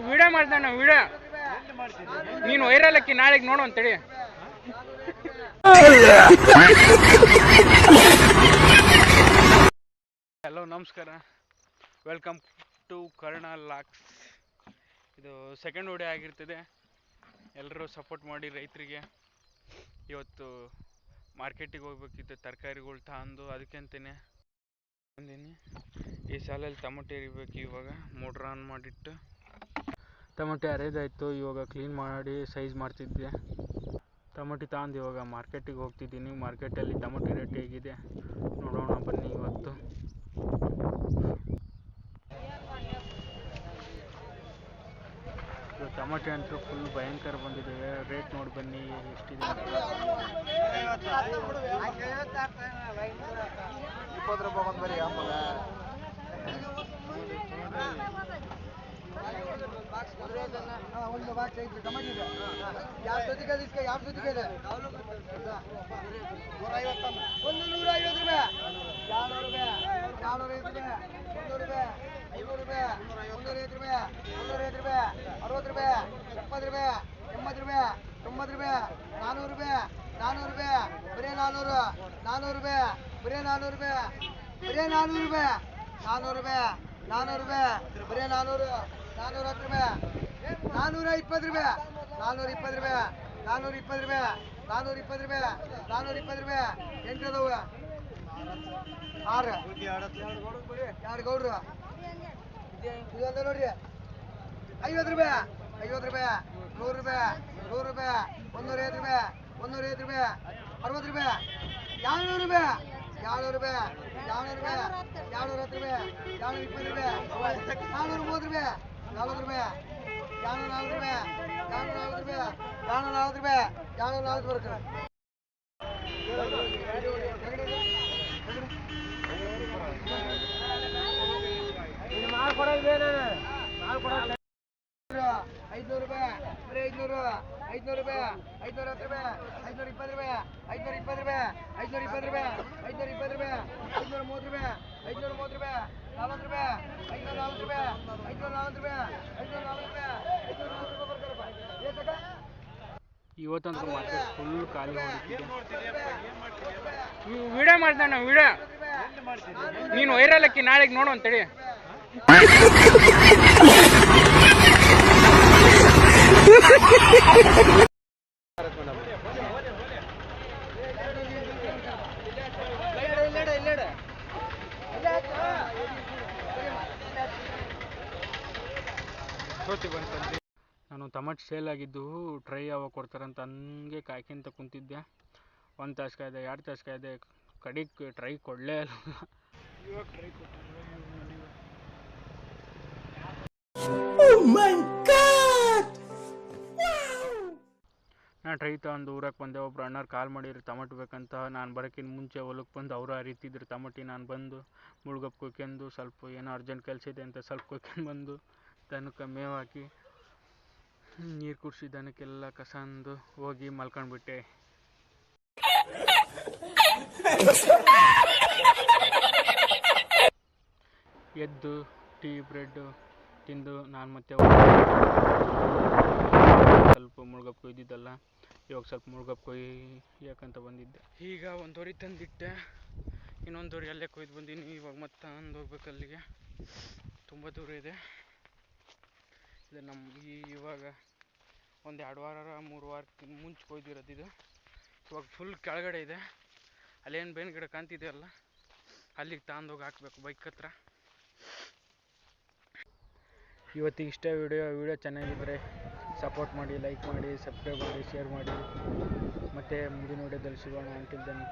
Video ಮಾಡ್ತಾನ video ನೀನು viral ಹಾಕಿ ನಾಳೆಗೆ ನೋಡು ಅಂತೇಳಿ. ಹಲೋ ನಮಸ್ಕಾರ, ವೆಲ್ಕಮ್ ಟು ಕರ್ಣ ಲಾಕ್ಸ್. ಇದು ಸೆಕೆಂಡ್ ವಿಡಿಯೋ ಆಗಿರ್ತದೆ. ಎಲ್ಲರೂ ಸಪೋರ್ಟ್ ಮಾಡಿ ರೈತರಿಗೆ. ಇವತ್ತು ಮಾರ್ಕೆಟಿಗೆ ಹೋಗ್ಬೇಕಿತ್ತು, ತರಕಾರಿಗಳು ತಂದು ಅದಕ್ಕಂತೇನೆ ಬಂದೀನಿ. ಈ ಸಾಲಲ್ಲಿ ಟೊಮೊಟೊ ಇರಬೇಕು. ಇವಾಗ ಮೋಟ್ರ್ ಆನ್ ಮಾಡಿಟ್ಟು ಟೊಮೊಟೊ ಅರೆದಾಯಿತು. ಇವಾಗ ಕ್ಲೀನ್ ಮಾಡಿ ಸೈಜ್ ಮಾಡ್ತಿದ್ದೆ. ಟೊಮೊಟೊ ತಂದು ಇವಾಗ ಮಾರ್ಕೆಟಿಗೆ ಹೋಗ್ತಿದ್ದೀನಿ. ಮಾರ್ಕೆಟಲ್ಲಿ ಟೊಮೊಟೊ ರೇಟ್ ಹೇಗಿದೆ ನೋಡೋಣ ಬನ್ನಿ. ಇವತ್ತು ಟೊಮೊಟೊ ಅಂತೂ ಫುಲ್ ಭಯಂಕರ ಬಂದಿದೆ. ರೇಟ್ ನೋಡಿ ಬನ್ನಿ ಎಷ್ಟಿದೆ. 20 ರೂಪಾಯಿ ಒಂದು ಬರೀ ಆಮೇಲೆ ಒಂದು ಬಾಕ್ಸ್ ಐತಿ ಟೊಮೊಟೊ ಇದೆ. ಯಾವ ಜೊತೆಗೆ ಇದೆ, ಯಾವ ಜೊತೆಗೆ ಇದೆ 150 ರೂಪಾಯಿ, 200 ರೂಪಾಯಿ, 250 ರೂಪಾಯಿ, 300 ರೂಪಾಯಿ, 500 ರೂಪಾಯಿ, 350 ರೂಪಾಯಿ, 350 ರೂಪಾಯಿ, 60 ರೂಪಾಯಿ, 70 ರೂಪಾಯಿ, 80 ರೂಪಾಯಿ, 90 ರೂಪಾಯಿ, 400 ರೂಪಾಯಿ, 400 ರೂಪಾಯಿ, ಬರೀ 400, 400 ರೂಪಾಯಿ, ಬರೀ 400 ರೂಪಾಯಿ, ಬರೀ 400 ರೂಪಾಯಿ, 400 ರೂಪಾಯಿ, 400 ರೂಪಾಯಿ, ಬರೀ 400, 410 ರೂಪಾಯಿ, 420 ರೂಪಾಯಿ, 420 ರೂಪಾಯಿ, 420 ರೂಪಾಯಿ, 420 ರೂಪಾಯಿ, 420 ರೂಪಾಯಿ, 8 ಅದಾವ 6 2 ಗೌಡ್ರು ಇದೊಂದು ನೋಡ್ರಿ. 50 ರೂಪಾಯಿ, 50 ರೂಪಾಯಿ, 100 ರೂಪಾಯಿ, 100 ರೂಪಾಯಿ, 150 ರೂಪಾಯಿ, 150 ರೂಪಾಯಿ, 60 ರೂಪಾಯಿ, 200 ರೂಪಾಯಿ, 200 ರೂಪಾಯಿ, 200 ರೂಪಾಯಿ, 210 ರೂಪಾಯಿ, 220 ರೂಪಾಯಿ, 430 ರೂಪಾಯಿ, 40 ರೂಪಾಯಿ, 240 ರೂಪಾಯಿ, 240 ರೂಪಾಯಿ, 240 ರೂಪಾಯಿ, 240 ಬರುತ್ತೆ. $500 ರೂಪಾಯಿ, ಬರೀ 500, 500 ರೂಪಾಯಿ, 510 ರೂಪಾಯಿ, 520 ರೂಪಾಯಿ, 520 ರೂಪಾಯಿ, 520 ರೂಪಾಯಿ, 520 ರೂಪಾಯಿ, 530 ರೂಪಾಯಿ, 530 ರೂಪಾಯಿ, 40 ರೂಪಾಯಿ, 540 ರೂಪಾಯಿ, 540 ರೂಪಾಯಿ, 540 ರೂಪಾಯಿ, 540 ರೂಪಾಯಿ. ಇವತ್ತಂತೂ ಮಾರ್ಕೆಟ್ ಫುಲ್ ಖಾಲಿ ಮಾಡಿದ್ದೆ. ವಿಡಿಯೋ ಮಾಡ್ತಾನ ವಿಡಿಯೋ ನೀನು ವೈರಲ್ ಹಾಕಿ ನಾಳೆಗೆ ನೋಡು ಅಂತೇಳಿ. ನಾನು ಟೊಮೊಟೊ ಸೇಲ್ ಆಗಿದ್ದು ಟ್ರೈ ಯಾವಾಗ ಕೊಡ್ತಾರಂತ ಹಂಗೆ ಕಾಯ್ಕೊಂತ ಕುಂತಿದ್ದೆ. 1 ತಾಸು ಕಾಯ್ದೆ, 2 ತಾಸು ಕಾಯ್ದೆ, ಕಡೆಗೆ ಟ್ರೈ ಕೊಡಲೇ ಇಲ್ಲ. ಇವಾಗ ಟ್ರೈ ನಾನು ಟ್ರೈ ತಗೊಂಡು ಊರಕ್ಕೆ ಬಂದೆ. ಒಬ್ರು ಅಣ್ಣರು ಕಾಲ್ ಮಾಡಿದ್ರು ಟೊಮೊಟೊ ಬೇಕಂತ. ನಾನು ಬರೋಕ್ಕಿಂತ ಮುಂಚೆ ಹೊಲಕ್ಕೆ ಬಂದು ಅವರು ಅರಿತಿದ್ರು ಟೊಮೊಟೊ. ನಾನು ಬಂದು ಮುಳುಗಪ್ಪ ಕೊಯ್ಕೊಂಡು ಸ್ವಲ್ಪ ಏನೋ ಅರ್ಜೆಂಟ್ ಕೆಲಸ ಇದೆ ಅಂತ ಸ್ವಲ್ಪ ಕೊಯ್ಕೊಂಡು ಬಂದು ದನಕ್ಕೆ ಮೇವು ಹಾಕಿ ನೀರು ಕುಡಿಸಿ ದನಕ್ಕೆಲ್ಲ ಕಸ ಅಂದು ಹೋಗಿ ಮಲ್ಕೊಂಡ್ಬಿಟ್ಟೆ. ಎದ್ದು ಟೀ ಬ್ರೆಡ್ ತಿಂದು ನಾನು ಮತ್ತೆ ಸ್ವಲ್ಪ ಮುಳುಗಪ್ಪ ಕೊಯ್ದಿದ್ದಲ್ಲ, ಇವಾಗ ಸ್ವಲ್ಪ ಮುಳುಗಪ್ಪ ಕೊಯ್ಯಕ್ಕಂತ ಬಂದಿದ್ದೆ. ಈಗ ಒಂದು ಹೊರಿ ತಂದಿಟ್ಟೆ, ಇನ್ನೊಂದು ಹೊರಿ ಅಲ್ಲೇ ಕೊಯ್ದು ಬಂದೀನಿ. ಇವಾಗ ಮತ್ತೆ ಅಂದು ಹೋಗ್ಬೇಕು ಅಲ್ಲಿಗೆ, ತುಂಬ ದೂರ ಇದೆ. ಇದು ನಮ್ಮ ಇವಾಗ ಒಂದು 2 ವಾರ 3 ವಾರಕ್ಕಿಂತ ಮುಂಚೆ ಕೊಯ್ದಿರೋದು ಇದು. ಇವಾಗ ಫುಲ್ ಕೆಳಗಡೆ ಇದೆ. ಅಲ್ಲೇನು ಬೇವಿನ ಗಿಡ ಕಾಣ್ತಿದೆಯಲ್ಲ, ಅಲ್ಲಿಗೆ ತಗೊಂಡೋಗಿ ಹಾಕಬೇಕು ಬೈಕ್ ಹತ್ರ. ಇವತ್ತಿಗೆ ಇಷ್ಟ ವಿಡಿಯೋ ಚೆನ್ನಾಗಿದ್ದರೆ ಸಪೋರ್ಟ್ ಮಾಡಿ, ಲೈಕ್ ಮಾಡಿ, ಸಬ್ಸ್ಕ್ರೈಬ್ ಮಾಡಿ, ಶೇರ್ ಮಾಡಿ. ಮತ್ತು ಮುಂದಿನ ವಿಡಿಯೋದಲ್ಲಿ ಸಿಗೋಣ. Until then